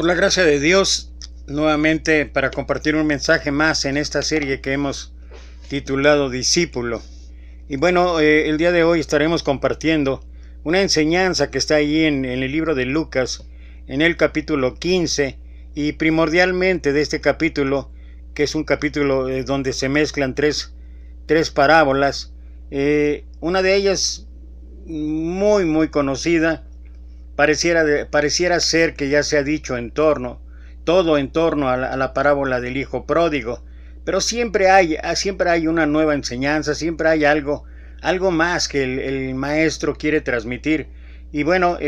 Por la gracia de Dios, nuevamente para compartir un mensaje más en esta serie que hemos titulado Discípulo. Y bueno, el día de hoy estaremos compartiendo una enseñanza que está allí en el libro de Lucas, en el capítulo 15, y primordialmente de este capítulo, que es un capítulo donde se mezclan tres parábolas. Una de ellas muy conocida, pareciera ser que ya se ha dicho todo en torno a la parábola del hijo pródigo, pero siempre hay una nueva enseñanza, siempre hay algo más que el maestro quiere transmitir. Y bueno,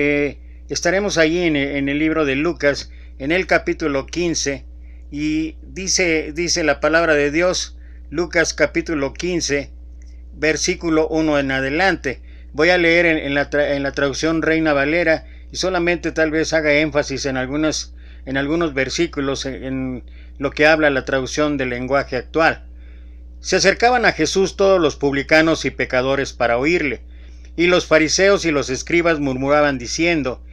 estaremos allí en el libro de Lucas, en el capítulo 15, y dice la palabra de Dios, Lucas capítulo 15, versículo 1 en adelante. Voy a leer en la traducción Reina Valera, y solamente tal vez haga énfasis en algunos versículos en lo que habla la traducción del lenguaje actual. Se acercaban a Jesús todos los publicanos y pecadores para oírle, y los fariseos y los escribas murmuraban diciendo: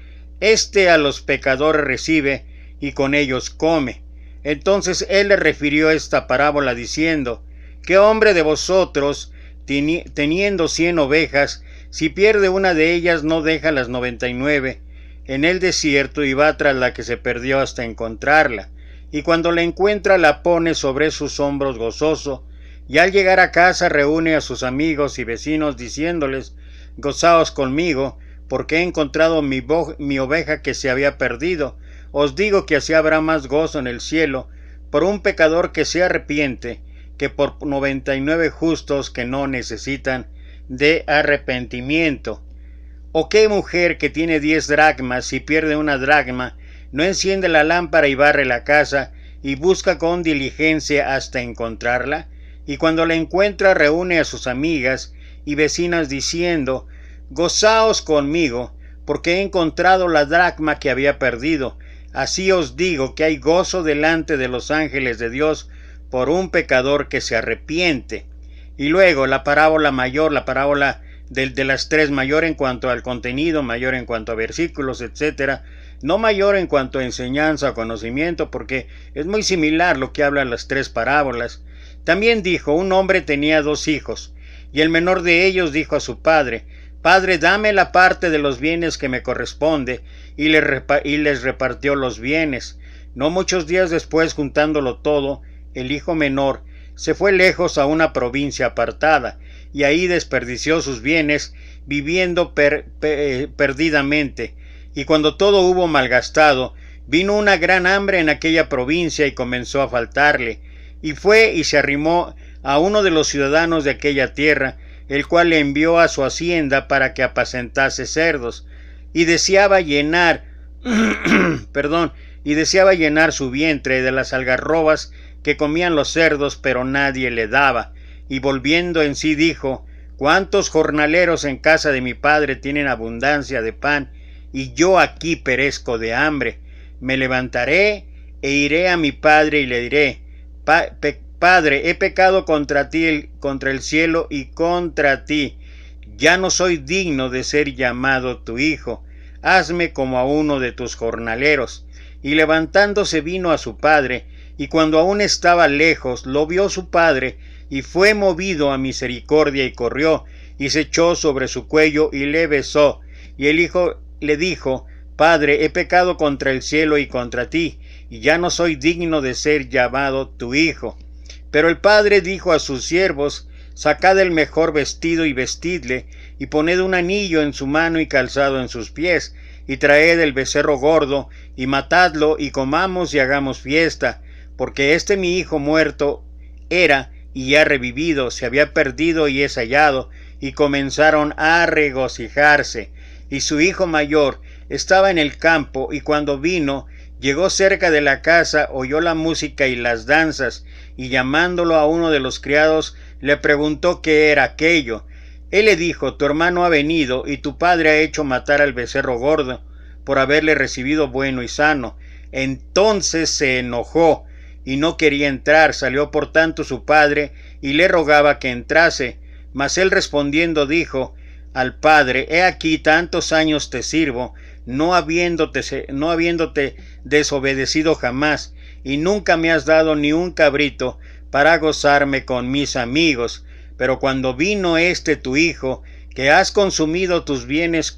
Este a los pecadores recibe y con ellos come. Entonces él les refirió esta parábola diciendo: ¿Qué hombre de vosotros, teniendo 100 ovejas, si pierde una de ellas, no deja las 99 en el desierto y va tras la que se perdió hasta encontrarla? Y cuando la encuentra, la pone sobre sus hombros gozoso, y al llegar a casa reúne a sus amigos y vecinos diciéndoles: Gozaos conmigo, porque he encontrado mi oveja que se había perdido. Os digo que así habrá más gozo en el cielo por un pecador que se arrepiente, que por 99 justos que no necesitan de arrepentimiento. ¿O qué mujer que tiene 10 dracmas, si pierde una dracma, no enciende la lámpara y barre la casa y busca con diligencia hasta encontrarla? Y cuando la encuentra, reúne a sus amigas y vecinas diciendo: Gozaos conmigo, porque he encontrado la dracma que había perdido. Así os digo que hay gozo delante de los ángeles de Dios por un pecador que se arrepiente. Y luego la parábola mayor, la parábola de las tres, mayor en cuanto al contenido, mayor en cuanto a versículos, etcétera, no mayor en cuanto a enseñanza o conocimiento, porque es muy similar lo que hablan las tres parábolas. También dijo: un hombre tenía 2 hijos, y el menor de ellos dijo a su padre: Padre, dame la parte de los bienes que me corresponde, y les repartió los bienes. No muchos días después, juntándolo todo, el hijo menor se fue lejos a una provincia apartada, y ahí desperdició sus bienes, viviendo perdidamente. Y cuando todo hubo malgastado, vino una gran hambre en aquella provincia y comenzó a faltarle. Y fue y se arrimó a uno de los ciudadanos de aquella tierra, el cual le envió a su hacienda para que apacentase cerdos, y deseaba llenar su vientre de las algarrobas que comían los cerdos, pero nadie le daba. Y volviendo en sí dijo: ¿Cuántos jornaleros en casa de mi padre tienen abundancia de pan, y yo aquí perezco de hambre? Me levantaré e iré a mi padre y le diré: Padre, he pecado contra el cielo y contra ti. Ya no soy digno de ser llamado tu hijo. Hazme como a uno de tus jornaleros. Y levantándose vino a su padre, y cuando aún estaba lejos, lo vio su padre, y fue movido a misericordia, y corrió, y se echó sobre su cuello, y le besó. Y el hijo le dijo: Padre, he pecado contra el cielo y contra ti, y ya no soy digno de ser llamado tu hijo. Pero el padre dijo a sus siervos: Sacad el mejor vestido y vestidle, y poned un anillo en su mano y calzado en sus pies, y traed el becerro gordo, y matadlo, y comamos y hagamos fiesta, porque mi hijo muerto era, y ha revivido, se había perdido y es hallado. Y comenzaron a regocijarse. Y su hijo mayor estaba en el campo, y cuando vino, llegó cerca de la casa, oyó la música y las danzas, y llamándolo a uno de los criados, le preguntó qué era aquello. Él le dijo: Tu hermano ha venido, y tu padre ha hecho matar al becerro gordo, por haberle recibido bueno y sano. Entonces se enojó, y no quería entrar. Salió por tanto su padre, y le rogaba que entrase. Mas él respondiendo dijo al padre: He aquí tantos años te sirvo, no habiéndote desobedecido jamás, y nunca me has dado ni un cabrito para gozarme con mis amigos. Pero cuando vino tu hijo, que ha consumido tus bienes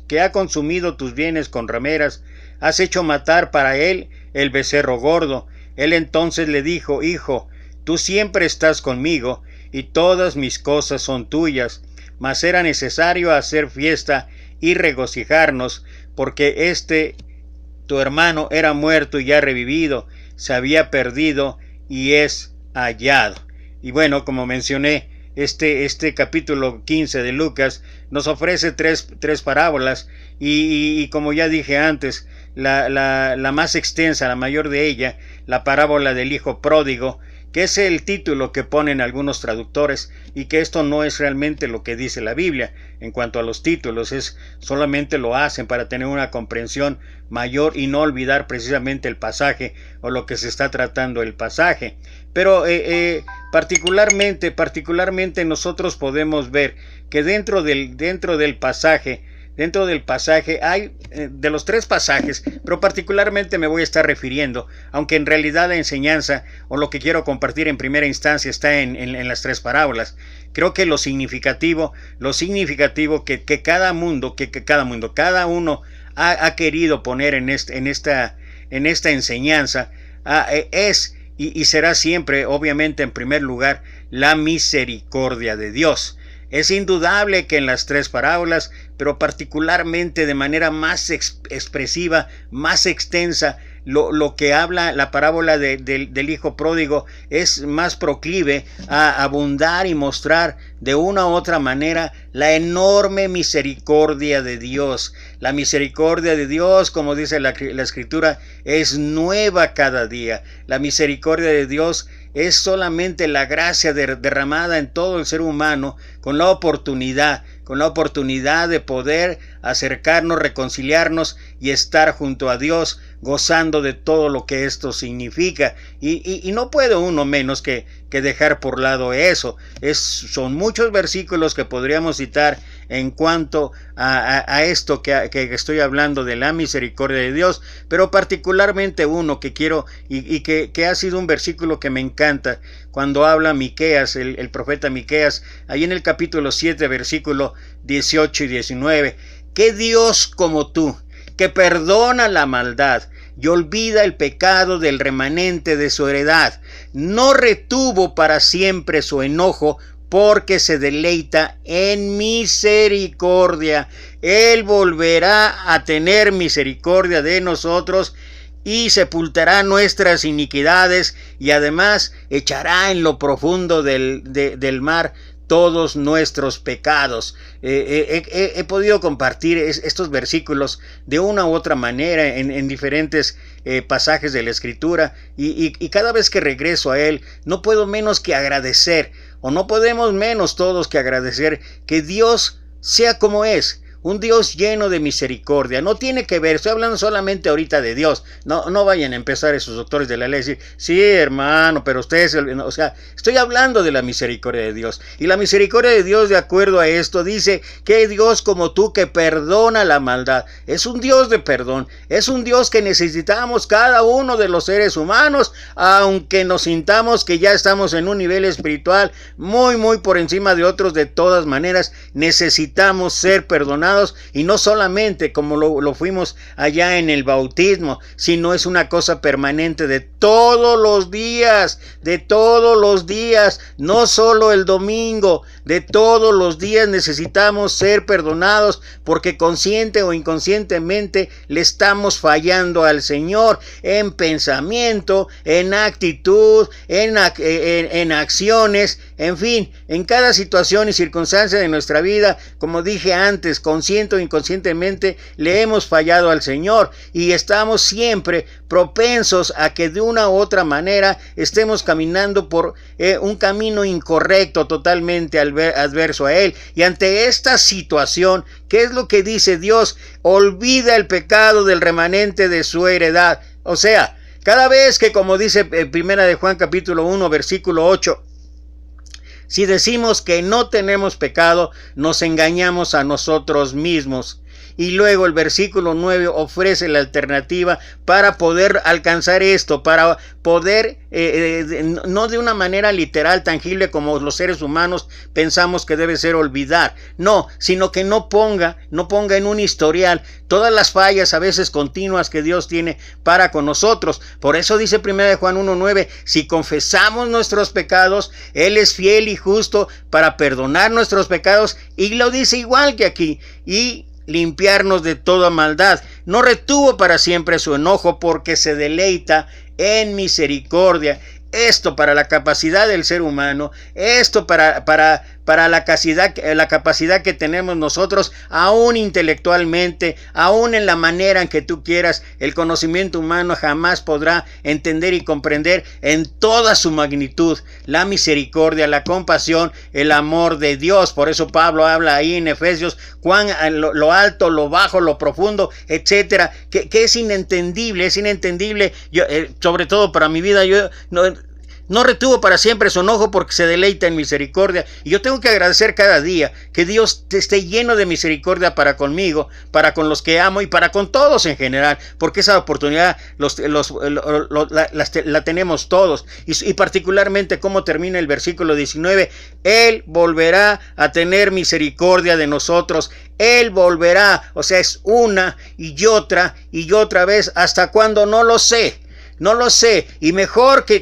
con rameras, has hecho matar para él el becerro gordo. Él entonces le dijo: Hijo, tú siempre estás conmigo, y todas mis cosas son tuyas. Mas era necesario hacer fiesta y regocijarnos, porque tu hermano era muerto y ya revivido, se había perdido y es hallado. Y bueno, como mencioné, este capítulo 15 de Lucas nos ofrece tres parábolas, y como ya dije antes, la más extensa, la mayor de ella, la parábola del hijo pródigo, que es el título que ponen algunos traductores, y que esto no es realmente lo que dice la Biblia en cuanto a los títulos, solamente lo hacen para tener una comprensión mayor y no olvidar precisamente el pasaje o lo que se está tratando el pasaje. Pero particularmente nosotros podemos ver que dentro del pasaje hay, de los tres pasajes, pero particularmente me voy a estar refiriendo, aunque en realidad la enseñanza o lo que quiero compartir en primera instancia está en las tres parábolas. Creo que lo significativo que cada uno ha querido poner en esta enseñanza es y será siempre, obviamente, en primer lugar, la misericordia de Dios. Es indudable que en las tres parábolas, pero particularmente de manera más expresiva, más extensa, lo que habla la parábola del hijo pródigo es más proclive a abundar y mostrar de una u otra manera la enorme misericordia de Dios. La misericordia de Dios, como dice la Escritura, es nueva cada día. La misericordia de Dios es solamente la gracia derramada en todo el ser humano con la oportunidad de poder acercarnos, reconciliarnos y estar junto a Dios, gozando de todo lo que esto significa. Y no puede uno menos que dejar por lado eso. Son muchos versículos que podríamos citar en cuanto a esto que estoy hablando de la misericordia de Dios, pero particularmente uno que quiero y que ha sido un versículo que me encanta cuando habla Miqueas, el profeta Miqueas, ahí en el capítulo 7, versículo 18 y 19. ¿Qué Dios como tú, que perdona la maldad y olvida el pecado del remanente de su heredad? No retuvo para siempre su enojo, porque se deleita en misericordia. Él volverá a tener misericordia de nosotros y sepultará nuestras iniquidades, y además echará en lo profundo del mar todos nuestros pecados. He podido compartir estos versículos de una u otra manera en diferentes pasajes de la Escritura, y cada vez que regreso a él no puedo menos que agradecer, o no podemos menos todos que agradecer que Dios sea como es. Un Dios lleno de misericordia. No tiene que ver, estoy hablando solamente ahorita de Dios. No vayan a empezar esos doctores de la ley a decir: sí, hermano, pero ustedes, o sea, estoy hablando de la misericordia de Dios. Y la misericordia de Dios, de acuerdo a esto, dice que hay Dios como tú, que perdona la maldad. Es un Dios de perdón. Es un Dios que necesitamos cada uno de los seres humanos, aunque nos sintamos que ya estamos en un nivel espiritual muy por encima de otros. De todas maneras, necesitamos ser perdonados. Y no solamente como lo fuimos allá en el bautismo, sino es una cosa permanente de todos los días, no solo el domingo, de todos los días necesitamos ser perdonados, porque consciente o inconscientemente le estamos fallando al Señor en pensamiento, en actitud, en acciones, en fin, en cada situación y circunstancia de nuestra vida. Como dije antes, consciente o inconscientemente le hemos fallado al Señor, y estamos siempre propensos a que de una u otra manera estemos caminando por un camino incorrecto, totalmente adverso a Él. Y ante esta situación, ¿qué es lo que dice Dios? Olvida el pecado del remanente de su heredad. O sea, cada vez que, como dice Primera de Juan capítulo 1 versículo 8, si decimos que no tenemos pecado, nos engañamos a nosotros mismos. Y luego el versículo 9 ofrece la alternativa para poder alcanzar esto, para poder, no de una manera literal, tangible, como los seres humanos pensamos que debe ser olvidar, no, sino que no ponga en un historial todas las fallas a veces continuas que Dios tiene para con nosotros. Por eso dice 1 Juan 1:9, si confesamos nuestros pecados, Él es fiel y justo para perdonar nuestros pecados, y lo dice igual que aquí, y limpiarnos de toda maldad. No retuvo para siempre su enojo, porque se deleita en misericordia. Esto para la capacidad del ser humano, esto para la capacidad que tenemos nosotros, aún intelectualmente, aún en la manera en que tú quieras, el conocimiento humano jamás podrá entender y comprender en toda su magnitud la misericordia, la compasión, el amor de Dios. Por eso Pablo habla ahí en Efesios, cuán lo alto, lo bajo, lo profundo, etcétera, que es inentendible, yo, sobre todo para mi vida. Yo no retuvo para siempre su enojo, porque se deleita en misericordia. Y yo tengo que agradecer cada día que Dios esté lleno de misericordia para conmigo, para con los que amo y para con todos en general, porque esa oportunidad la tenemos todos. Y particularmente como termina el versículo 19, Él volverá a tener misericordia de nosotros. Él volverá, o sea, es una y otra vez. ¿Hasta cuándo? No lo sé. No lo sé, y mejor que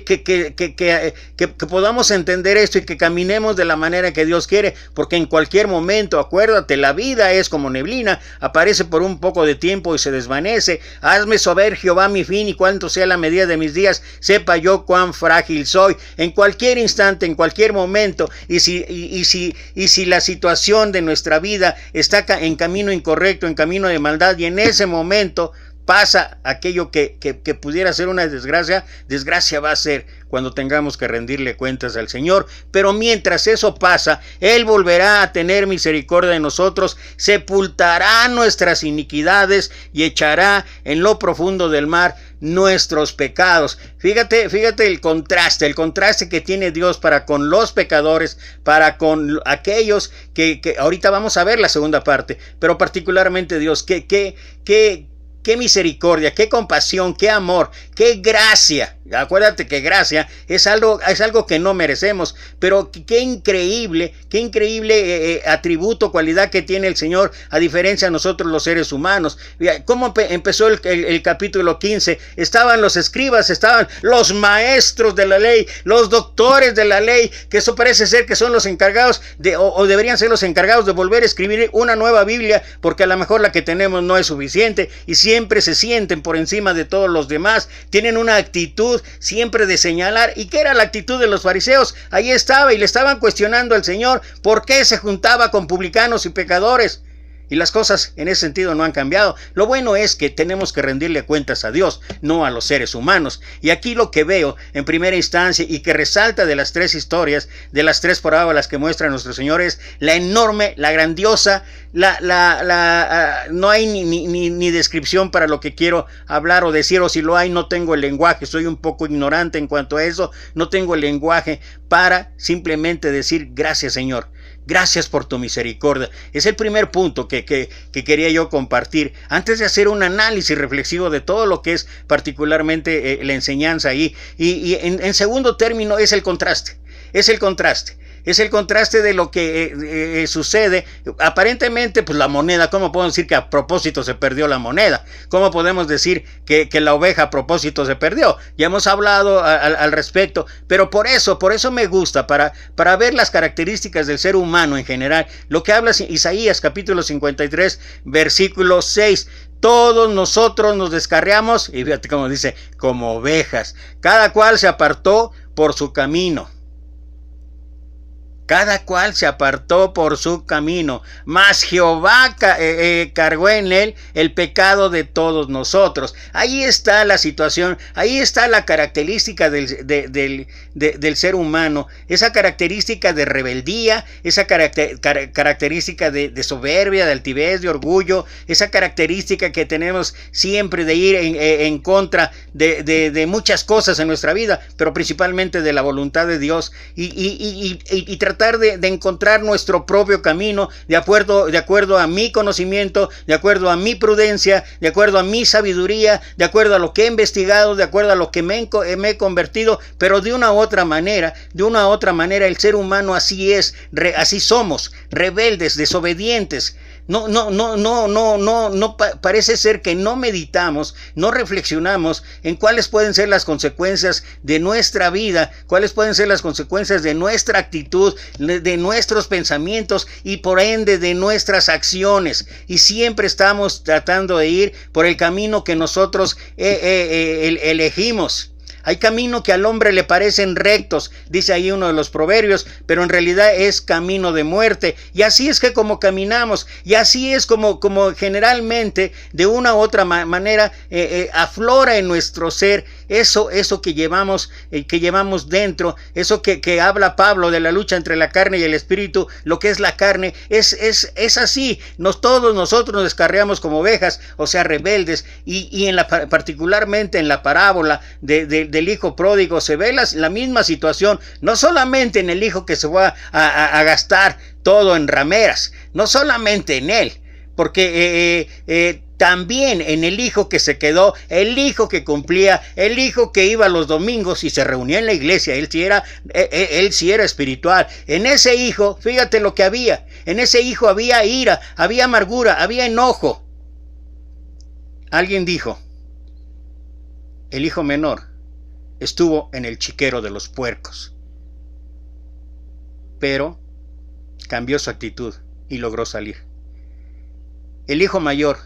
podamos entender esto y que caminemos de la manera que Dios quiere, porque en cualquier momento, acuérdate, la vida es como neblina, aparece por un poco de tiempo y se desvanece. Hazme saber, Jehová, mi fin, y cuánto sea la medida de mis días, sepa yo cuán frágil soy. En cualquier instante, en cualquier momento, y si la situación de nuestra vida está en camino incorrecto, en camino de maldad, y en ese momento pasa aquello que pudiera ser una desgracia va a ser cuando tengamos que rendirle cuentas al Señor. Pero mientras eso pasa, Él volverá a tener misericordia de nosotros, sepultará nuestras iniquidades y echará en lo profundo del mar nuestros pecados. Fíjate el contraste que tiene Dios para con los pecadores, para con aquellos que ahorita vamos a ver la segunda parte, pero particularmente Dios, qué misericordia, qué compasión, qué amor, qué gracia. Acuérdate que gracia es algo que no merecemos, pero qué increíble atributo, cualidad que tiene el Señor, a diferencia de nosotros los seres humanos. ¿Cómo empezó el capítulo 15? Estaban los escribas, estaban los maestros de la ley, los doctores de la ley, que eso parece ser que son los encargados o deberían ser los encargados de volver a escribir una nueva Biblia, porque a lo mejor la que tenemos no es suficiente, y siempre se sienten por encima de todos los demás, tienen una actitud siempre de señalar. ¿Y qué era la actitud de los fariseos? Ahí estaba, y le estaban cuestionando al Señor por qué se juntaba con publicanos y pecadores. Y las cosas en ese sentido no han cambiado. Lo bueno es que tenemos que rendirle cuentas a Dios, no a los seres humanos. Y aquí lo que veo en primera instancia, y que resalta de las tres historias, de las tres parábolas que muestra nuestro Señor, es la enorme, la grandiosa, no hay ni descripción para lo que quiero hablar o decir, o si lo hay, no tengo el lenguaje, soy un poco ignorante en cuanto a eso, no tengo el lenguaje para simplemente decir gracias, Señor. Gracias por tu misericordia. Es el primer punto que quería yo compartir, antes de hacer un análisis reflexivo de todo lo que es particularmente la enseñanza ahí. Y en segundo término es el contraste. Es el contraste de lo que sucede. Aparentemente, pues la moneda, ¿cómo podemos decir que a propósito se perdió la moneda? ¿Cómo podemos decir que la oveja a propósito se perdió? Ya hemos hablado al respecto, pero por eso me gusta, para ver las características del ser humano en general, lo que habla Isaías capítulo 53, versículo 6. Todos nosotros nos descarriamos, y fíjate cómo dice, como ovejas, cada cual se apartó por su camino. Cada cual se apartó por su camino, mas Jehová cargó en él el pecado de todos nosotros. Ahí está la situación, ahí está la característica del ser humano, esa característica de rebeldía, esa característica de soberbia, de altivez, de orgullo, esa característica que tenemos siempre de ir en contra de muchas cosas en nuestra vida, pero principalmente de la voluntad de Dios, y tratamos tratar de encontrar nuestro propio camino de acuerdo a mi conocimiento, de acuerdo a mi prudencia, de acuerdo a mi sabiduría, de acuerdo a lo que he investigado, de acuerdo a lo que me he convertido, pero de una u otra manera, el ser humano así es, así somos, rebeldes, desobedientes. No, parece ser que no meditamos, no reflexionamos en cuáles pueden ser las consecuencias de nuestra vida, cuáles pueden ser las consecuencias de nuestra actitud, de nuestros pensamientos y por ende de nuestras acciones. Y siempre estamos tratando de ir por el camino que nosotros elegimos. Hay camino que al hombre le parecen rectos, dice ahí uno de los proverbios, pero en realidad es camino de muerte. Y así es que como caminamos, y así es como generalmente de una u otra manera aflora en nuestro ser eso que llevamos dentro, eso que habla Pablo de la lucha entre la carne y el espíritu. Lo que es la carne es así. Todos nosotros nos descarriamos como ovejas, o sea, rebeldes, y particularmente en la parábola del hijo pródigo se ve la misma situación, no solamente en el hijo que se va a gastar todo en rameras, no solamente en él, porque también en el hijo que se quedó, el hijo que cumplía, el hijo que iba los domingos y se reunía en la iglesia, él sí era espiritual. En ese hijo, fíjate lo que había, en ese hijo había ira, había amargura, había enojo. Alguien dijo, el hijo menor estuvo en el chiquero de los puercos, pero cambió su actitud y logró salir. El hijo mayor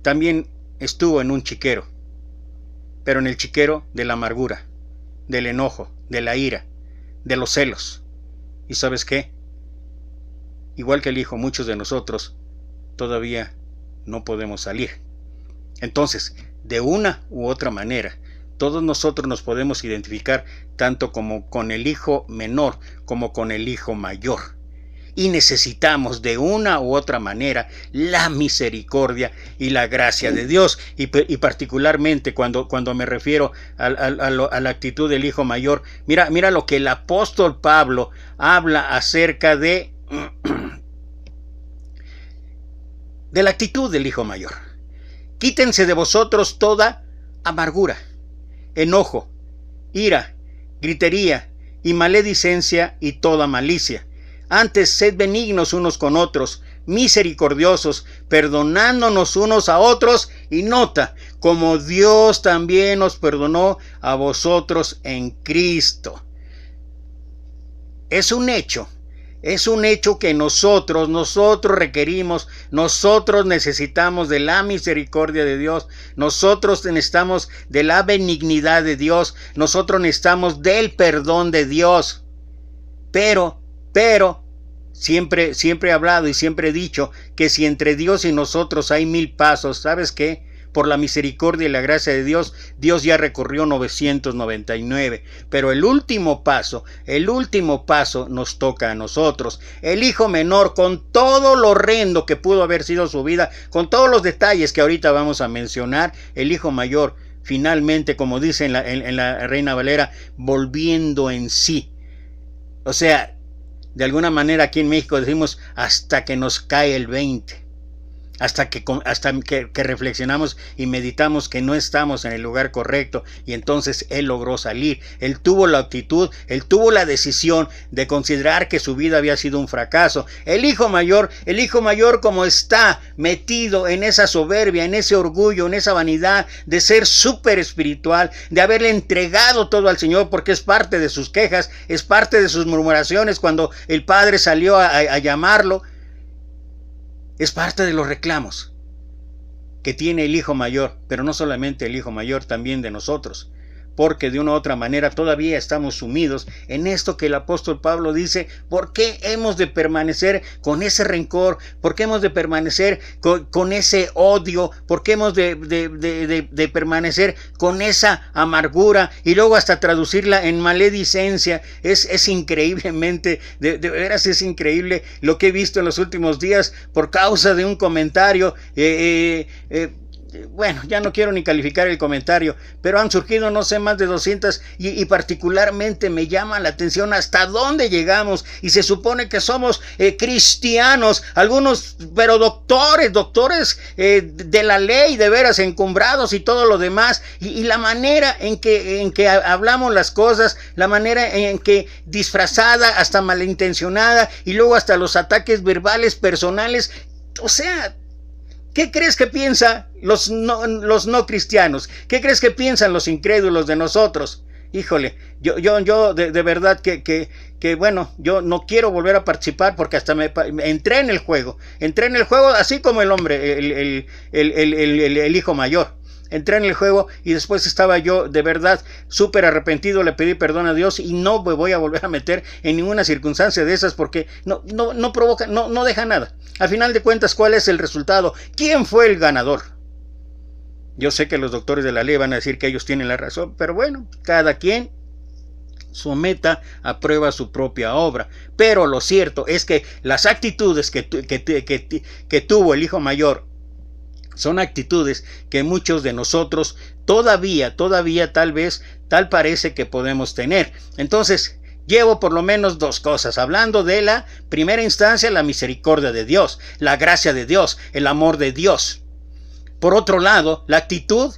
también estuvo en un chiquero, pero en el chiquero de la amargura, del enojo, de la ira, de los celos. ¿Y sabes qué? Igual que el hijo, muchos de nosotros todavía no podemos salir. Entonces, de una u otra manera, todos nosotros nos podemos identificar tanto como con el hijo menor como con el hijo mayor. Y necesitamos de una u otra manera la misericordia y la gracia de Dios. Y particularmente cuando me refiero a la actitud del hijo mayor, mira lo que el apóstol Pablo habla acerca de la actitud del hijo mayor. Quítense de vosotros toda amargura, enojo, ira, gritería y maledicencia y toda malicia. Antes sed benignos unos con otros, misericordiosos, perdonándonos unos a otros, y nota, como Dios también os perdonó a vosotros en Cristo. Es un hecho que nosotros requerimos, nosotros necesitamos de la misericordia de Dios, nosotros necesitamos de la benignidad de Dios, nosotros necesitamos del perdón de Dios. Pero, siempre he hablado y siempre he dicho que si entre Dios y nosotros hay 1000 pasos, ¿sabes qué? Por la misericordia y la gracia de Dios, Dios ya recorrió 999. Pero el último paso nos toca a nosotros. El hijo menor, con todo lo horrendo que pudo haber sido su vida, con todos los detalles que ahorita vamos a mencionar, el hijo mayor, finalmente, como dice en la Reina Valera, volviendo en sí. O sea, de alguna manera aquí en México decimos hasta que nos cae el 20. Hasta que reflexionamos y meditamos que no estamos en el lugar correcto, y entonces él logró salir. Él tuvo la actitud, él tuvo la decisión de considerar que su vida había sido un fracaso. El hijo mayor como está metido en esa soberbia, en ese orgullo, en esa vanidad de ser súper espiritual, de haberle entregado todo al Señor, porque es parte de sus quejas, es parte de sus murmuraciones cuando el padre salió a llamarlo. Es parte de los reclamos que tiene el hijo mayor, pero no solamente el hijo mayor, también de nosotros, porque de una u otra manera todavía estamos sumidos en esto que el apóstol Pablo dice. ¿Por qué hemos de permanecer con ese rencor? ¿Por qué hemos de permanecer con ese odio? ¿Por qué hemos de permanecer con esa amargura y luego hasta traducirla en maledicencia? Es increíblemente, de veras es increíble lo que he visto en los últimos días por causa de un comentario. bueno, ya no quiero ni calificar el comentario, pero han surgido no sé más de 200 y particularmente me llama la atención hasta dónde llegamos y se supone que somos cristianos, algunos, pero doctores de la ley, de veras encumbrados y todo lo demás, y la manera en que hablamos las cosas, la manera en que disfrazada, hasta malintencionada, y luego hasta los ataques verbales personales, o sea, ¿qué crees que piensan los no cristianos? ¿Qué crees que piensan los incrédulos de nosotros? Híjole, yo de verdad que bueno, yo no quiero volver a participar porque hasta entré en el juego así como el hombre, el hijo mayor. Entré en el juego y después estaba yo de verdad súper arrepentido, le pedí perdón a Dios y no me voy a volver a meter en ninguna circunstancia de esas porque no provoca, no deja nada. Al final de cuentas, ¿cuál es el resultado? ¿Quién fue el ganador? Yo sé que los doctores de la ley van a decir que ellos tienen la razón, pero bueno, cada quien someta a prueba su propia obra. Pero lo cierto es que las actitudes que tuvo el hijo mayor son actitudes que muchos de nosotros todavía tal parece que podemos tener. Entonces, llevo por lo menos dos cosas, hablando de la primera instancia, la misericordia de Dios, la gracia de Dios, el amor de Dios. Por otro lado, la actitud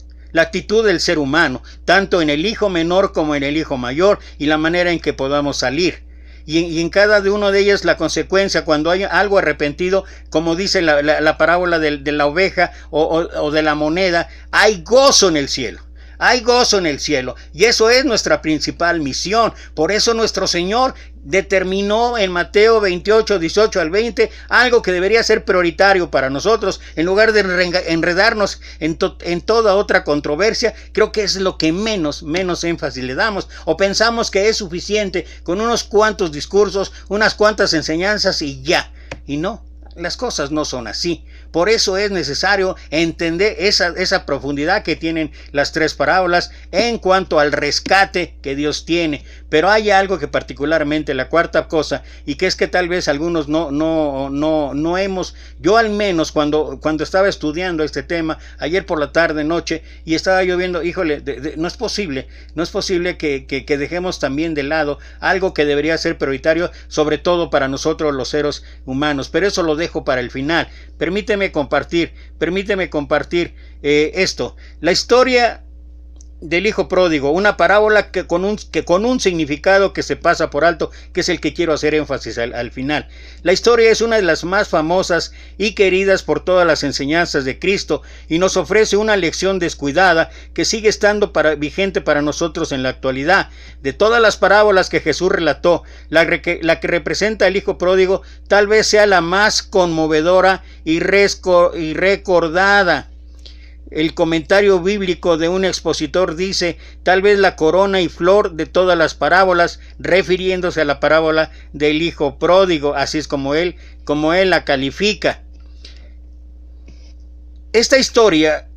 del ser humano, tanto en el hijo menor como en el hijo mayor, y la manera en que podamos salir. Y en cada uno de ellas la consecuencia, cuando hay algo arrepentido, como dice la parábola de la oveja o de la moneda, hay gozo en el cielo. Hay gozo en el cielo y eso es nuestra principal misión. Por eso nuestro Señor determinó en Mateo 28, 18 al 20 algo que debería ser prioritario para nosotros. En lugar de enredarnos en toda otra controversia, creo que es lo que menos énfasis le damos. O pensamos que es suficiente con unos cuantos discursos, unas cuantas enseñanzas y ya. Y no. Las cosas no son así. Por eso es necesario entender esa profundidad que tienen las tres parábolas en cuanto al rescate que Dios tiene. Pero hay algo que particularmente, la cuarta cosa, y que es que tal vez algunos no hemos, yo al menos cuando estaba estudiando este tema, ayer por la tarde, noche, y estaba yo viendo, híjole, no es posible que dejemos también de lado algo que debería ser prioritario, sobre todo para nosotros los seres humanos. Pero eso lo dejo para el final. Permíteme compartir esto. La historia del hijo pródigo, una parábola que con un significado que se pasa por alto, que es el que quiero hacer énfasis al final. La historia es una de las más famosas y queridas por todas las enseñanzas de Cristo y nos ofrece una lección descuidada que sigue estando vigente para nosotros en la actualidad. De todas las parábolas que Jesús relató, la que representa al hijo pródigo tal vez sea la más conmovedora y recordada. El comentario bíblico de un expositor dice, tal vez la corona y flor de todas las parábolas, refiriéndose a la parábola del hijo pródigo, así es como él la califica. Esta historia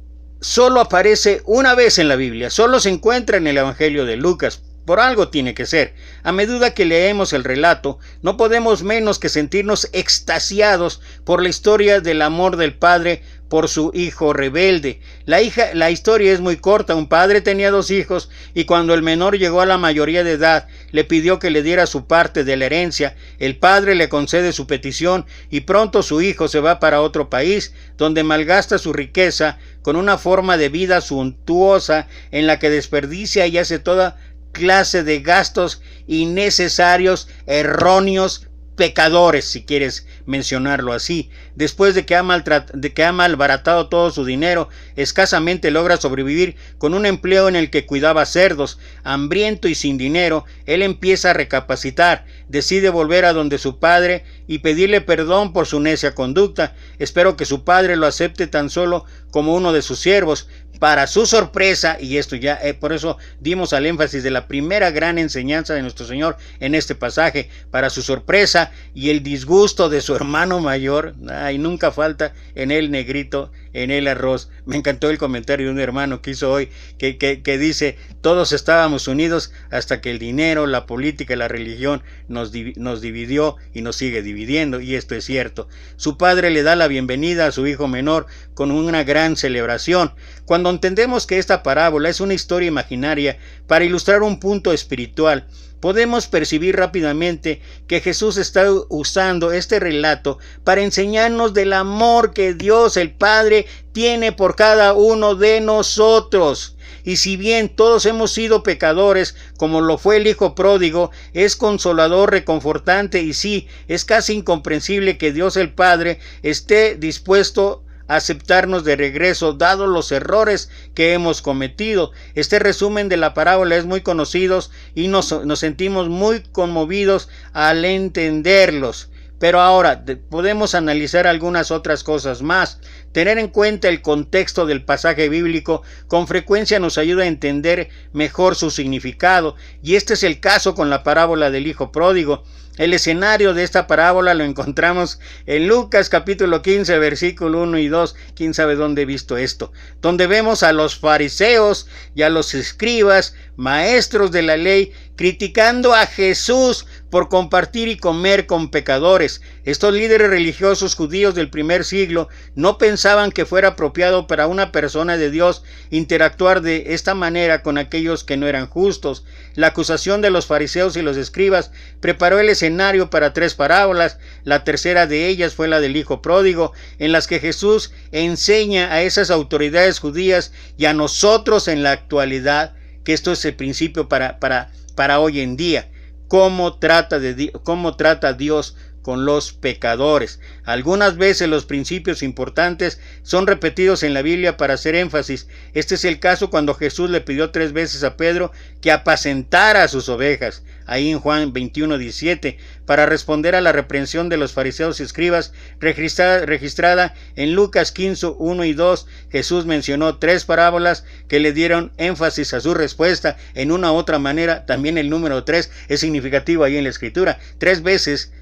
solo aparece una vez en la Biblia, solo se encuentra en el Evangelio de Lucas. Por algo tiene que ser. A medida que leemos el relato, no podemos menos que sentirnos extasiados por la historia del amor del padre por su hijo rebelde. La historia es muy corta. Un padre tenía dos hijos y cuando el menor llegó a la mayoría de edad, le pidió que le diera su parte de la herencia. El padre le concede su petición y pronto su hijo se va para otro país, donde malgasta su riqueza con una forma de vida suntuosa en la que desperdicia y hace toda clase de gastos innecesarios, erróneos, pecadores, si quieres mencionarlo así. Después de que ha malbaratado todo su dinero, escasamente logra sobrevivir con un empleo en el que cuidaba cerdos. Hambriento y sin dinero, él empieza a recapacitar, decide volver a donde su padre y pedirle perdón por su necia conducta. Espero que su padre lo acepte tan solo como uno de sus siervos. Para su sorpresa, y esto ya por eso dimos al énfasis de la primera gran enseñanza de nuestro Señor en este pasaje, para su sorpresa y el disgusto de su hermano mayor, nunca falta en el negrito en el arroz. Me encantó el comentario de un hermano que hizo hoy, que dice, todos estábamos unidos hasta que el dinero, la política y la religión nos dividió y nos sigue dividiendo, y esto es cierto. Su padre le da la bienvenida a su hijo menor con una gran celebración. Cuando entendemos que esta parábola es una historia imaginaria para ilustrar un punto espiritual, podemos percibir rápidamente que Jesús está usando este relato para enseñarnos del amor que Dios el Padre tiene por cada uno de nosotros. Y si bien todos hemos sido pecadores, como lo fue el hijo pródigo, es consolador, reconfortante y sí, es casi incomprensible que Dios el Padre esté dispuesto aceptarnos de regreso, dado los errores que hemos cometido. Este resumen de la parábola es muy conocido y nos sentimos muy conmovidos al entenderlos. Pero ahora podemos analizar algunas otras cosas más. Tener en cuenta el contexto del pasaje bíblico con frecuencia nos ayuda a entender mejor su significado, y este es el caso con la parábola del hijo pródigo. El escenario de esta parábola lo encontramos en Lucas capítulo 15, versículo 1 y 2, quién sabe dónde he visto esto, donde vemos a los fariseos y a los escribas, maestros de la ley, criticando a Jesús por compartir y comer con pecadores. Estos líderes religiosos judíos del primer siglo no pensaban que fuera apropiado para una persona de Dios interactuar de esta manera con aquellos que no eran justos. La acusación de los fariseos y los escribas preparó el escenario para 3 parábolas. La tercera de ellas fue la del hijo pródigo, en las que Jesús enseña a esas autoridades judías y a nosotros en la actualidad, que esto es el principio para hoy en día, cómo trata Dios con los pecadores. Algunas veces los principios importantes son repetidos en la Biblia para hacer énfasis. Este es el caso cuando Jesús le pidió 3 veces a Pedro que apacentara a sus ovejas, ahí en Juan 21:17, para responder a la reprensión de los fariseos y escribas registrada en Lucas 15, 1 y 2. Jesús mencionó 3 parábolas que le dieron énfasis a su respuesta. En una u otra manera, también el número 3 es significativo ahí en la escritura. 3 veces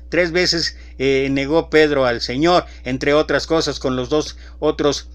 negó Pedro al Señor, entre otras cosas, con los 2 otros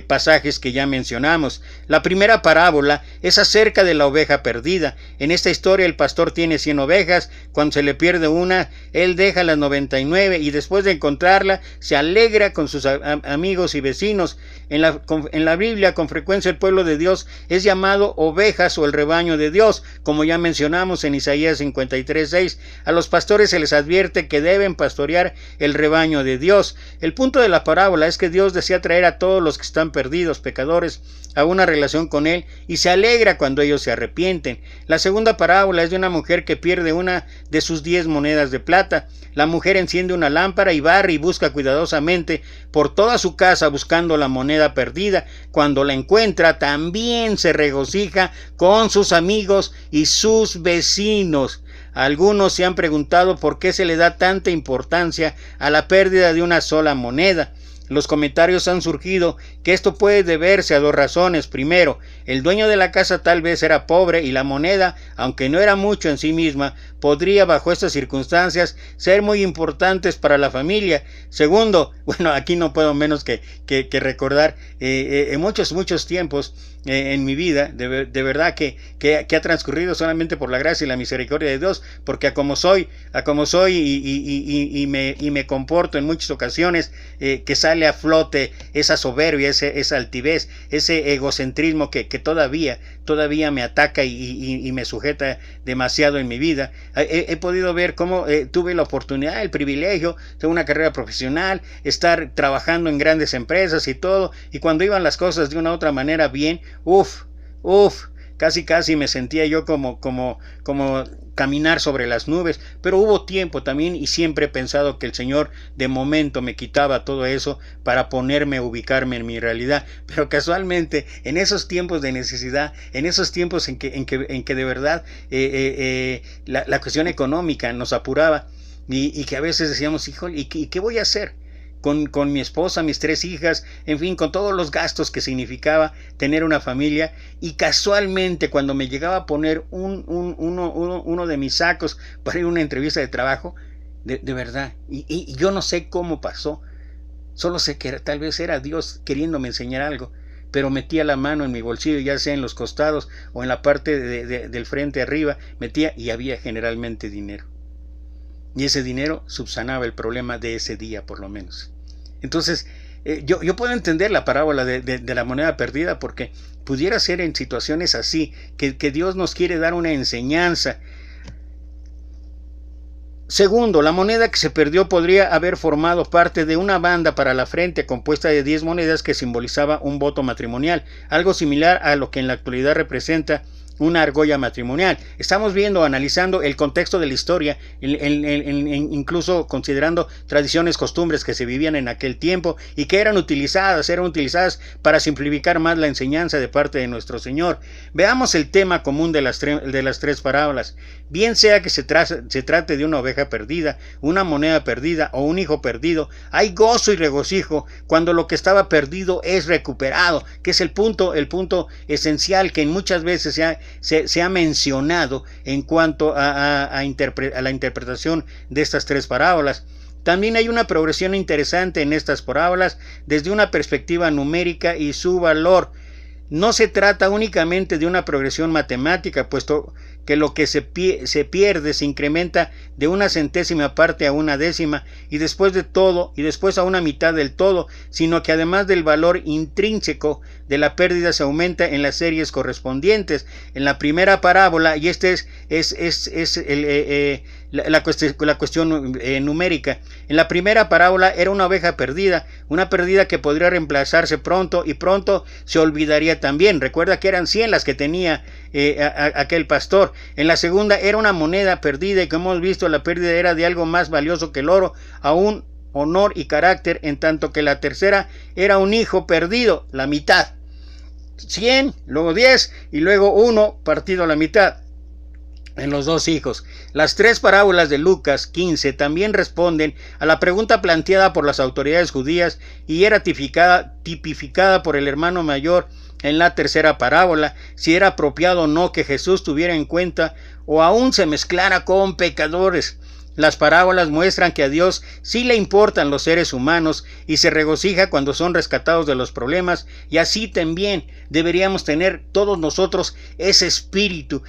pasajes que ya mencionamos. La primera parábola es acerca de la oveja perdida. En esta historia el pastor tiene 100 ovejas. Cuando se le pierde una, él deja las 99 y después de encontrarla se alegra con sus amigos y vecinos. En la Biblia con frecuencia el pueblo de Dios es llamado ovejas o el rebaño de Dios, como ya mencionamos en Isaías 53:6. A los pastores se les advierte que deben pastorear el rebaño de Dios. El punto de la parábola es que Dios desea traer a todos los que están perdidos, pecadores, a una relación con Él, y se alegra cuando ellos se arrepienten. La segunda parábola es de una mujer que pierde una de sus 10 monedas de plata. La mujer enciende una lámpara y barre y busca cuidadosamente por toda su casa buscando la moneda perdida. Cuando la encuentra, también se regocija con sus amigos y sus vecinos. Algunos se han preguntado por qué se le da tanta importancia a la pérdida de una sola moneda. Los comentarios han surgido que esto puede deberse a 2 razones. Primero, el dueño de la casa tal vez era pobre y la moneda, aunque no era mucho en sí misma, podría bajo estas circunstancias ser muy importantes para la familia. Segundo, bueno, aquí no puedo menos que recordar en muchos tiempos en mi vida, de verdad que ha transcurrido solamente por la gracia y la misericordia de Dios, porque a como soy y me comporto en muchas ocasiones, que sale a flote esa soberbia, esa altivez, ese egocentrismo que todavía me ataca y me sujeta demasiado en mi vida. He podido ver cómo tuve la oportunidad, el privilegio de una carrera profesional, estar trabajando en grandes empresas y todo, y cuando iban las cosas de una u otra manera bien, casi me sentía yo como caminar sobre las nubes. Pero hubo tiempo también, y siempre he pensado que el Señor de momento me quitaba todo eso para ubicarme en mi realidad. Pero casualmente en esos tiempos de necesidad, en esos tiempos en que de verdad la cuestión económica nos apuraba, y que a veces decíamos, híjole, ¿y qué voy a hacer? Con mi esposa, mis 3 hijas, en fin, con todos los gastos que significaba tener una familia. Y casualmente cuando me llegaba a poner uno de mis sacos para ir a una entrevista de trabajo, de verdad, y yo no sé cómo pasó, Solo sé que tal vez era Dios queriéndome enseñar algo, pero metía la mano en mi bolsillo, ya sea en los costados o en la parte del frente arriba, metía y había generalmente dinero. Y ese dinero subsanaba el problema de ese día, por lo menos. Entonces, yo puedo entender la parábola de la moneda perdida, porque pudiera ser en situaciones así, que Dios nos quiere dar una enseñanza. Segundo, la moneda que se perdió podría haber formado parte de una banda para la frente compuesta de 10 monedas que simbolizaba un voto matrimonial, algo similar a lo que en la actualidad representa una argolla matrimonial. Estamos viendo, analizando el contexto de la historia, incluso considerando tradiciones, costumbres que se vivían en aquel tiempo y que eran utilizadas para simplificar más la enseñanza de parte de nuestro Señor. Veamos el tema común de las tres parábolas. Bien sea que se trate de una oveja perdida, una moneda perdida o un hijo perdido, hay gozo y regocijo cuando lo que estaba perdido es recuperado, que es el punto esencial que muchas veces se ha mencionado en cuanto a la interpretación de estas tres parábolas. También hay una progresión interesante en estas parábolas desde una perspectiva numérica y su valor. No se trata únicamente de una progresión matemática, puesto que lo que se pierde se incrementa de una centésima parte a una décima y después a una mitad del todo, sino que además del valor intrínseco de la pérdida se aumenta en las series correspondientes. En la primera parábola, y este es la cuestión numérica, en la primera parábola era una oveja perdida, una pérdida que podría reemplazarse pronto y pronto se olvidaría también. Recuerda que eran 100 las que tenía aquel pastor. En la segunda era una moneda perdida y como hemos visto la pérdida era de algo más valioso que el oro, aún honor y carácter, en tanto que la tercera era un hijo perdido, la mitad. 100, luego 10 y luego 1 partido a la mitad en los dos hijos. Las tres parábolas de Lucas 15 también responden a la pregunta planteada por las autoridades judías y era tipificada por el hermano mayor en la tercera parábola, si era apropiado o no que Jesús tuviera en cuenta o aún se mezclara con pecadores. Las parábolas muestran que a Dios sí le importan los seres humanos y se regocija cuando son rescatados de los problemas, y así también deberíamos tener todos nosotros ese espíritu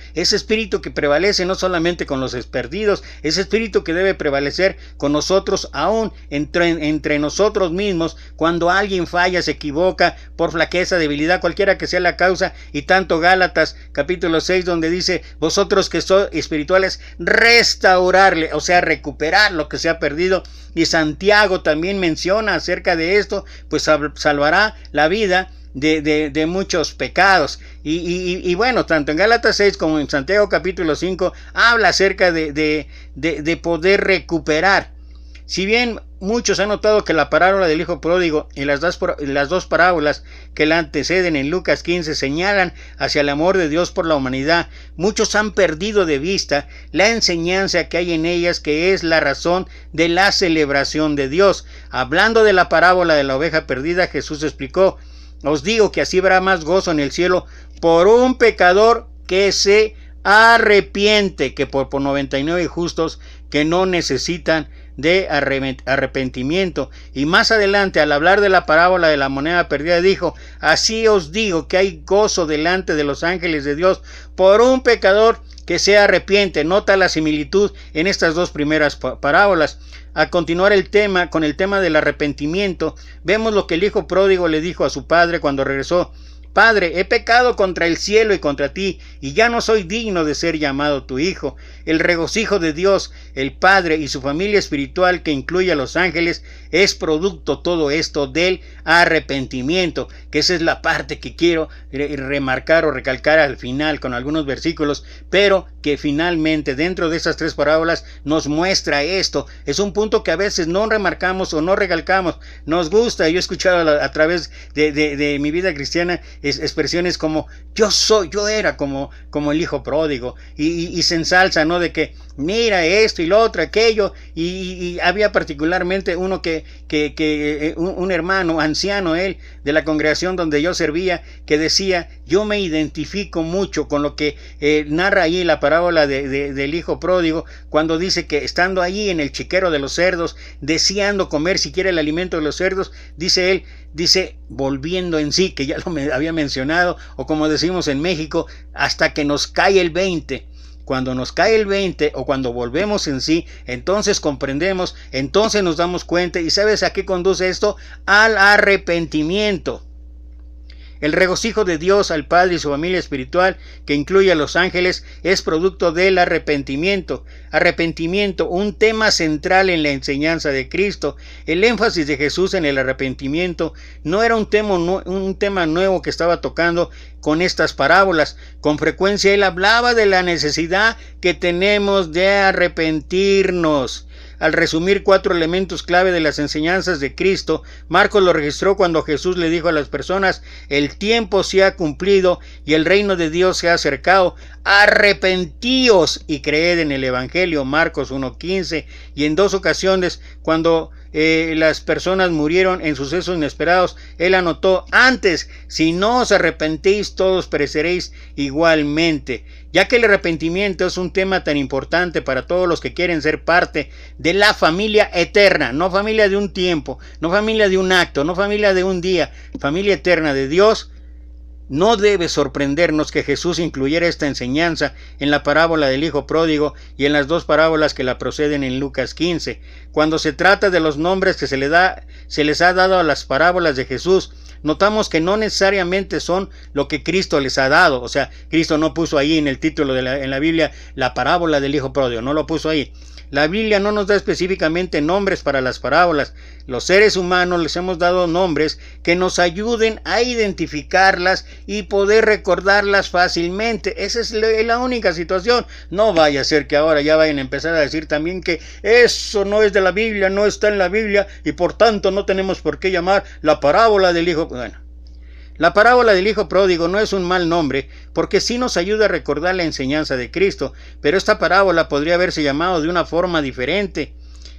que prevalece no solamente con los perdidos, ese espíritu que debe prevalecer con nosotros aún entre nosotros mismos cuando alguien falla, se equivoca por flaqueza, debilidad, cualquiera que sea la causa, y tanto Gálatas capítulo 6 donde dice, vosotros que sois espirituales, restaurarle, o sea, recuperar lo que se ha perdido. Y Santiago también menciona acerca de esto, pues salvará la vida de muchos pecados. Y bueno, tanto en Gálatas 6 como en Santiago capítulo 5 habla acerca de poder recuperar. Si bien muchos han notado que la parábola del hijo pródigo y las dos parábolas que la anteceden en Lucas 15 señalan hacia el amor de Dios por la humanidad, muchos han perdido de vista la enseñanza que hay en ellas, que es la razón de la celebración de Dios. Hablando de la parábola de la oveja perdida, Jesús explicó: os digo que así habrá más gozo en el cielo por un pecador que se arrepiente que por 99 justos que no necesitan de arrepentimiento. Y más adelante, al hablar de la parábola de la moneda perdida, dijo: así os digo que hay gozo delante de los ángeles de Dios por un pecador que se arrepiente. Nota la similitud en estas dos primeras parábolas. A continuar con el tema del arrepentimiento, vemos lo que el hijo pródigo le dijo a su padre cuando regresó: Padre, he pecado contra el cielo y contra ti, y ya no soy digno de ser llamado tu hijo. El regocijo de Dios, el Padre y su familia espiritual, que incluye a los ángeles, es producto todo esto del arrepentimiento, que esa es la parte que quiero remarcar o recalcar al final con algunos versículos, pero que finalmente dentro de esas tres parábolas nos muestra esto. Es un punto que a veces no remarcamos o no recalcamos. Nos gusta, yo he escuchado a través de mi vida cristiana expresiones como yo era como el hijo pródigo, y se ensalza, ¿no? De que mira esto y lo otro, aquello, y había particularmente uno un hermano anciano, él, de la congregación donde yo servía, que decía: yo me identifico mucho con lo que narra ahí la parábola del hijo pródigo, cuando dice que estando allí en el chiquero de los cerdos, deseando comer siquiera el alimento de los cerdos, dice él, volviendo en sí, que ya lo había mencionado, o como decimos en México, hasta que nos cae el 20. Cuando nos cae el 20 o cuando volvemos en sí, entonces comprendemos, entonces nos damos cuenta. ¿Y sabes a qué conduce esto? Al arrepentimiento. El regocijo de Dios al Padre y su familia espiritual, que incluye a los ángeles, es producto del arrepentimiento. Arrepentimiento, un tema central en la enseñanza de Cristo. El énfasis de Jesús en el arrepentimiento no era un tema nuevo que estaba tocando con estas parábolas. Con frecuencia él hablaba de la necesidad que tenemos de arrepentirnos. Al resumir 4 elementos clave de las enseñanzas de Cristo, Marcos lo registró cuando Jesús le dijo a las personas: el tiempo se ha cumplido y el reino de Dios se ha acercado. Arrepentíos y creed en el Evangelio, Marcos 1:15. Y en 2 ocasiones, cuando las personas murieron en sucesos inesperados, él anotó: antes, si no os arrepentís, todos pereceréis igualmente. Ya que el arrepentimiento es un tema tan importante para todos los que quieren ser parte de la familia eterna, no familia de un tiempo, no familia de un acto, no familia de un día, familia eterna de Dios, no debe sorprendernos que Jesús incluyera esta enseñanza en la parábola del hijo pródigo y en las 2 parábolas que la preceden en Lucas 15. Cuando se trata de los nombres que se les ha dado a las parábolas de Jesús, notamos que no necesariamente son lo que Cristo les ha dado. O sea, Cristo no puso ahí en el título en la Biblia la parábola del hijo pródigo, no lo puso ahí. La Biblia no nos da específicamente nombres para las parábolas. Los seres humanos les hemos dado nombres que nos ayuden a identificarlas y poder recordarlas fácilmente. Esa es la única situación. No vaya a ser que ahora ya vayan a empezar a decir también que eso no es de la Biblia, no está en la Biblia, y por tanto no tenemos por qué llamar la parábola del hijo. Bueno, la parábola del hijo pródigo no es un mal nombre, porque sí nos ayuda a recordar la enseñanza de Cristo, pero esta parábola podría haberse llamado de una forma diferente.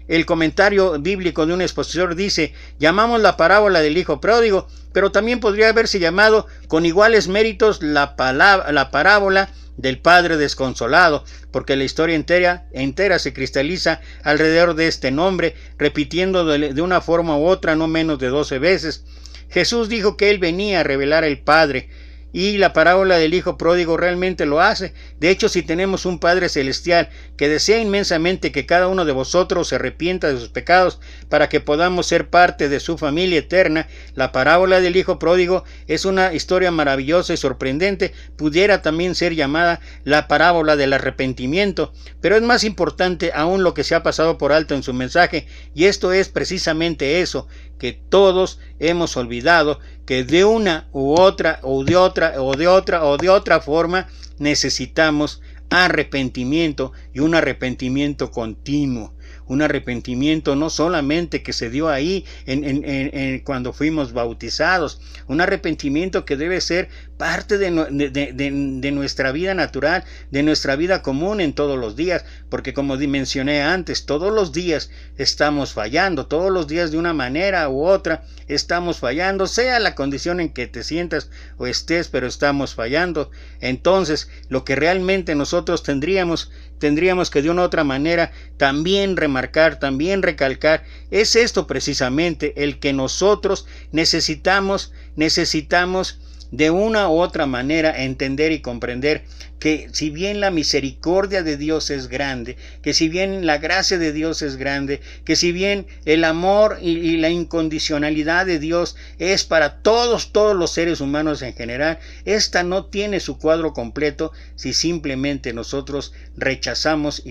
El comentario bíblico de un expositor dice: llamamos la parábola del hijo pródigo, pero también podría haberse llamado con iguales méritos la parábola del padre desconsolado, porque la historia entera se cristaliza alrededor de este nombre, repitiendo de una forma u otra no menos de 12 veces. Jesús dijo que él venía a revelar al Padre, y la parábola del hijo pródigo realmente lo hace. De hecho, si tenemos un Padre celestial que desea inmensamente que cada uno de vosotros se arrepienta de sus pecados para que podamos ser parte de su familia eterna, la parábola del hijo pródigo es una historia maravillosa y sorprendente. Pudiera también ser llamada la parábola del arrepentimiento, pero es más importante aún lo que se ha pasado por alto en su mensaje, y esto es precisamente eso, que todos hemos olvidado que de una u otra o de otra forma necesitamos arrepentimiento, y un arrepentimiento continuo. Un arrepentimiento no solamente que se dio ahí cuando fuimos bautizados, un arrepentimiento que debe ser parte de nuestra vida natural, de nuestra vida común en todos los días, porque como mencioné antes, todos los días estamos fallando, todos los días de una manera u otra estamos fallando, sea la condición en que te sientas o estés, pero estamos fallando. Entonces, lo que realmente nosotros tendríamos que de una u otra manera también remarcar, también recalcar, es esto precisamente, el que nosotros necesitamos de una u otra manera entender y comprender que si bien la misericordia de Dios es grande, que si bien la gracia de Dios es grande, que si bien el amor y la incondicionalidad de Dios es para todos los seres humanos en general, esta no tiene su cuadro completo si simplemente nosotros rechazamos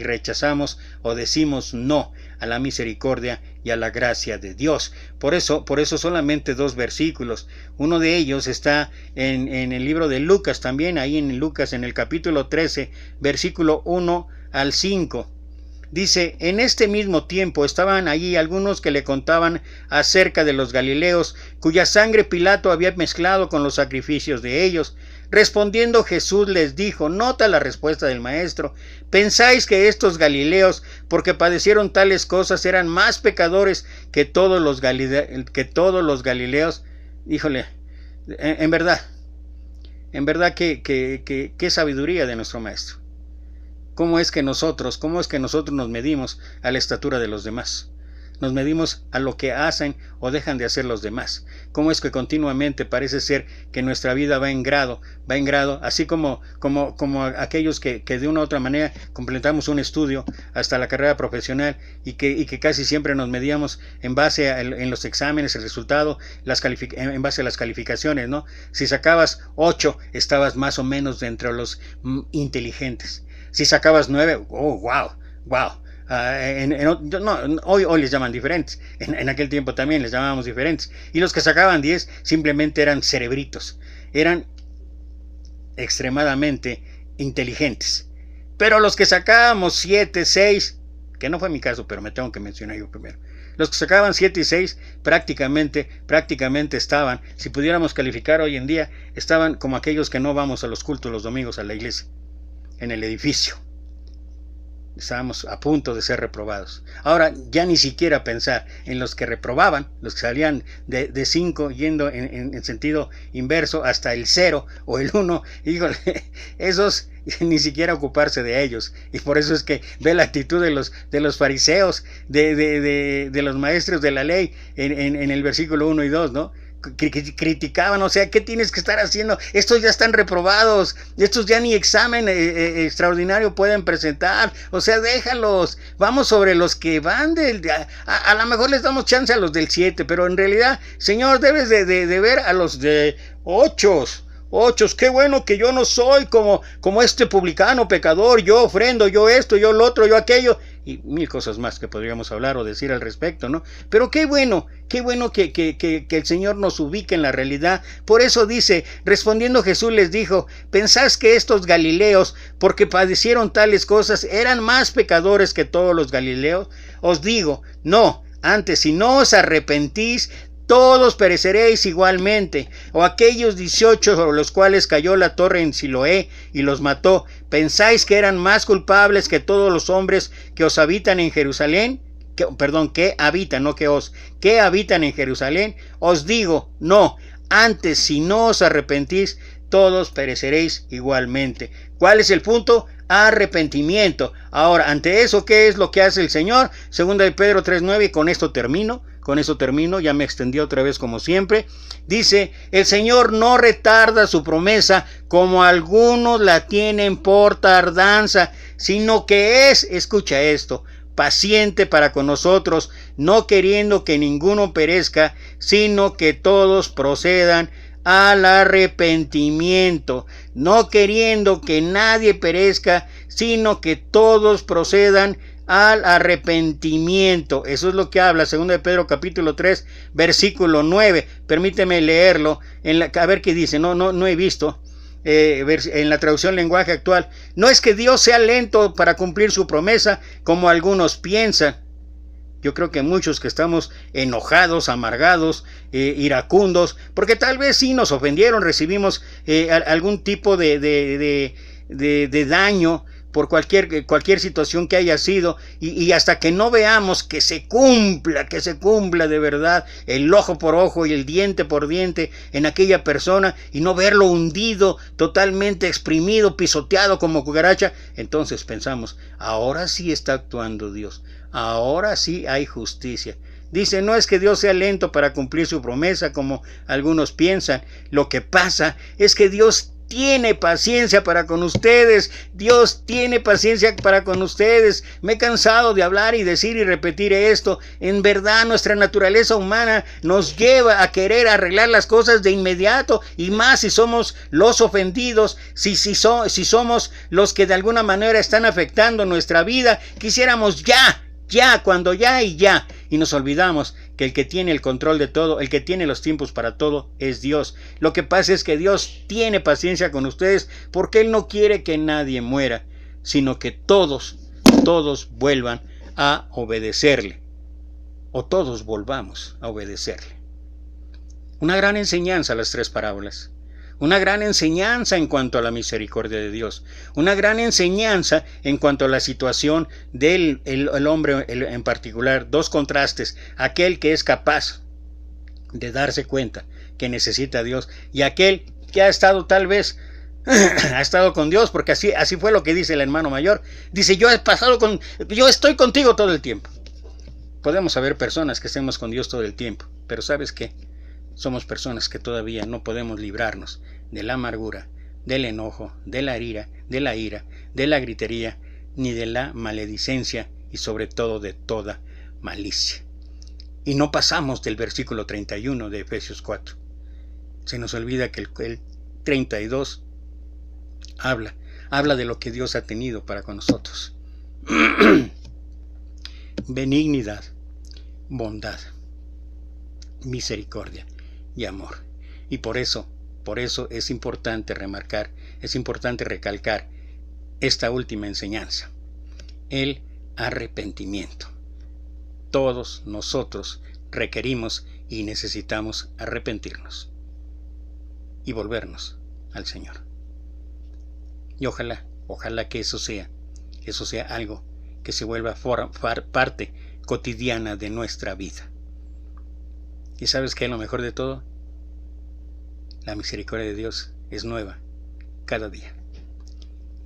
o decimos no a la misericordia y a la gracia de Dios. Por eso solamente 2 versículos. Uno de ellos está en el libro de Lucas, también ahí en Lucas, en el capítulo 13, versículo 1 al 5. Dice, en este mismo tiempo estaban allí algunos que le contaban acerca de los galileos, cuya sangre Pilato había mezclado con los sacrificios de ellos. Respondiendo Jesús les dijo, nota la respuesta del maestro, ¿pensáis que estos galileos, porque padecieron tales cosas, eran más pecadores que todos los galileos? Híjole, en verdad que qué sabiduría de nuestro maestro. ¿Cómo es que nosotros nos medimos a la estatura de los demás? Nos medimos a lo que hacen o dejan de hacer los demás. ¿Cómo es que continuamente parece ser que nuestra vida va en grado, así como aquellos que de una u otra manera completamos un estudio hasta la carrera profesional y que casi siempre nos medíamos en base en los exámenes, el resultado, en base a las calificaciones, ¿no? Si sacabas 8, estabas más o menos de entre los inteligentes. Si sacabas 9, oh, wow. Hoy les llaman diferentes. En aquel tiempo también les llamábamos diferentes. Y los que sacaban 10 simplemente eran cerebritos. Eran extremadamente inteligentes. Pero los que sacábamos 7, 6, que no fue mi caso, pero me tengo que mencionar yo primero. Los que sacaban 7 y 6 prácticamente estaban, si pudiéramos calificar hoy en día, estaban como aquellos que no vamos a los cultos los domingos a la iglesia. En el edificio. Estábamos a punto de ser reprobados. Ahora ya ni siquiera pensar en los que reprobaban, los que salían de 5 yendo en sentido inverso hasta el 0 o el 1. Híjole, esos ni siquiera ocuparse de ellos. Y por eso es que ve la actitud de los fariseos, de los maestros de la ley en el versículo 1 y 2, ¿no? Criticaban, o sea, ¿qué tienes que estar haciendo? Estos ya están reprobados, estos ya ni examen extraordinario pueden presentar, o sea, déjalos, vamos sobre los que van a lo mejor les damos chance a los del 7, pero en realidad, Señor, debes de ver a los de 8. Qué bueno que yo no soy como este publicano pecador, yo ofrendo, yo esto, yo lo otro, yo aquello, y mil cosas más que podríamos hablar o decir al respecto, ¿no? Pero qué bueno que el Señor nos ubique en la realidad. Por eso dice, respondiendo Jesús les dijo, ¿pensáis que estos galileos, porque padecieron tales cosas, eran más pecadores que todos los galileos? Os digo, no, antes, si no os arrepentís, todos pereceréis igualmente. O aquellos 18 sobre los cuales cayó la torre en Siloé y los mató, ¿pensáis que eran más culpables que todos los hombres que os habitan en Jerusalén? Que habitan en Jerusalén. Os digo, no, antes, si no os arrepentís, todos pereceréis igualmente. ¿Cuál es el punto? Arrepentimiento. Ahora, ante eso, ¿qué es lo que hace el Señor? Segunda de Pedro 3:9, y con esto termino, ya me extendí otra vez como siempre. Dice, el Señor no retarda su promesa como algunos la tienen por tardanza, sino que es, escucha esto, paciente para con nosotros, no queriendo que ninguno perezca, sino que todos procedan al arrepentimiento, no queriendo que nadie perezca, sino que todos procedan al arrepentimiento. Eso es lo que habla 2 de Pedro capítulo 3 versículo 9. Permíteme leerlo a ver qué dice. No he visto en la traducción lenguaje actual. No es que Dios sea lento para cumplir su promesa, como algunos piensan. Yo creo que muchos que estamos enojados, amargados, iracundos, porque tal vez sí nos ofendieron, recibimos algún tipo de daño por cualquier situación que haya sido, y hasta que no veamos que se cumpla de verdad el ojo por ojo y el diente por diente en aquella persona, y no verlo hundido, totalmente exprimido, pisoteado como cucaracha, entonces pensamos, ahora sí está actuando Dios, ahora sí hay justicia. Dice, no es que Dios sea lento para cumplir su promesa como algunos piensan, lo que pasa es que Dios tiene paciencia para con ustedes. Dios tiene paciencia para con ustedes. Me he cansado de hablar y decir y repetir esto. En verdad, nuestra naturaleza humana nos lleva a querer arreglar las cosas de inmediato, y más si somos los ofendidos, si somos los que de alguna manera están afectando nuestra vida. Quisiéramos ya, y nos olvidamos que el que tiene el control de todo, el que tiene los tiempos para todo, es Dios. Lo que pasa es que Dios tiene paciencia con ustedes porque Él no quiere que nadie muera, sino que todos todos vuelvan a obedecerle, o todos volvamos a obedecerle. Una gran enseñanza las tres parábolas. Una gran enseñanza en cuanto a la misericordia de Dios. Una gran enseñanza en cuanto a la situación del hombre en particular. Dos contrastes. Aquel que es capaz de darse cuenta que necesita a Dios y aquel que ha estado tal vez ha estado con Dios, porque así fue lo que dice el hermano mayor. Dice, yo estoy contigo todo el tiempo. Podemos haber personas que estemos con Dios todo el tiempo, pero ¿sabes qué? Somos personas que todavía no podemos librarnos de la amargura, del enojo, de la ira, de la gritería, ni de la maledicencia y sobre todo de toda malicia. Y no pasamos del versículo 31 de Efesios 4. Se nos olvida que el 32 habla de lo que Dios ha tenido para con nosotros. Benignidad, bondad, misericordia y amor. Y por eso es importante remarcar, es importante recalcar esta última enseñanza, el arrepentimiento. Todos nosotros requerimos y necesitamos arrepentirnos y volvernos al Señor. Y ojalá que eso sea algo que se vuelva parte cotidiana de nuestra vida. ¿Y sabes qué es lo mejor de todo? La misericordia de Dios es nueva cada día.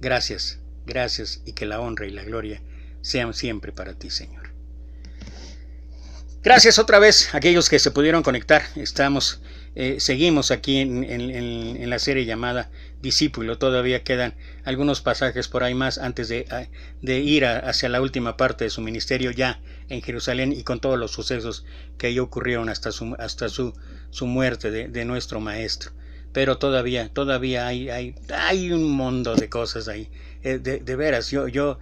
Gracias y que la honra y la gloria sean siempre para ti, Señor. Gracias otra vez a aquellos que se pudieron conectar. Seguimos aquí en la serie llamada Discípulo. Todavía quedan algunos pasajes por ahí más antes de ir hacia la última parte de su ministerio ya en Jerusalén y con todos los sucesos que ahí ocurrieron hasta su muerte de nuestro maestro. Pero todavía hay un mundo de cosas ahí. De veras, yo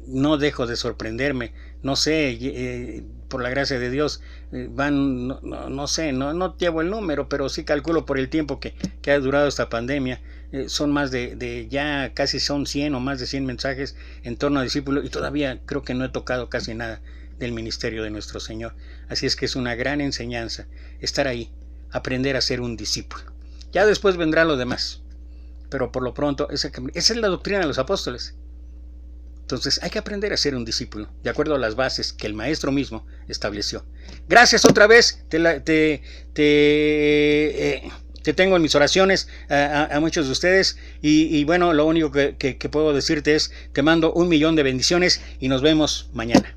no dejo de sorprenderme. No sé, por la gracia de Dios, no sé, no llevo el número, pero sí calculo por el tiempo que ha durado esta pandemia. Son más ya casi son 100 o más de 100 mensajes en torno a discípulos y todavía creo que no he tocado casi nada del ministerio de nuestro Señor. Así es que es una gran enseñanza estar ahí, aprender a ser un discípulo. Ya después vendrá lo demás, pero por lo pronto esa es la doctrina de los apóstoles. Entonces hay que aprender a ser un discípulo, de acuerdo a las bases que el maestro mismo estableció. Gracias otra vez, te tengo en mis oraciones a muchos de ustedes y bueno, lo único que puedo decirte es, te mando 1,000,000 de bendiciones y nos vemos mañana.